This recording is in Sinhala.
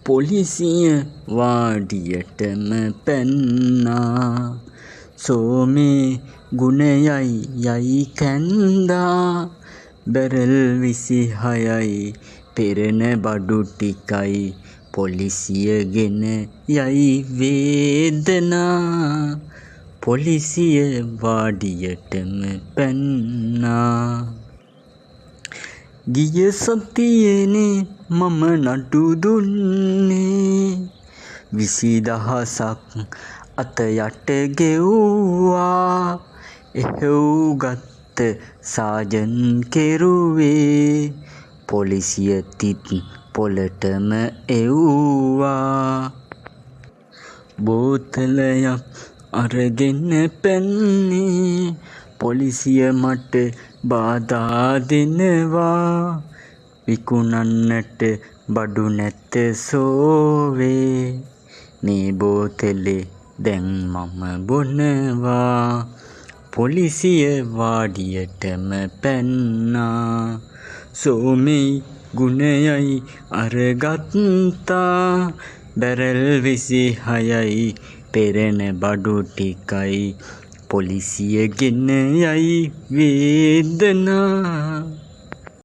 පොලිසිය වාඩියටම පැන්නා. සෝමේ ගුණයයි යයි කැන්දා. බැරල් 26යි පෙරන බඩු ටිකයි පොලිසිය ගෙන යයි වේදනා. පොලිසිය වාඩියටම පැන්නා. ගිය සතියේනේ මම නඩු දුන්නේ. 20,000ක් අත යට ගෙව්වා. එහෙව් ගත්ත සාජන් කෙරුවේ. පොලිසිය තිත් පොලටම එව්වා. බෝතලයක් අරගෙන පැන්නේ. පොලිසිය මට බාධා දෙනවා. විකුණන්නට බඩු නැත සෝවේ. මේ බෝතලේ දැන් මම බොනවා. පොලිසිය වාඩියටම පැන්නා. සෝමේ ගුණයයි අරගත්තා. බැරල් 26යි පෙරන බඩු ටිකයි පොලිසිය ගෙන යයි වේදනා.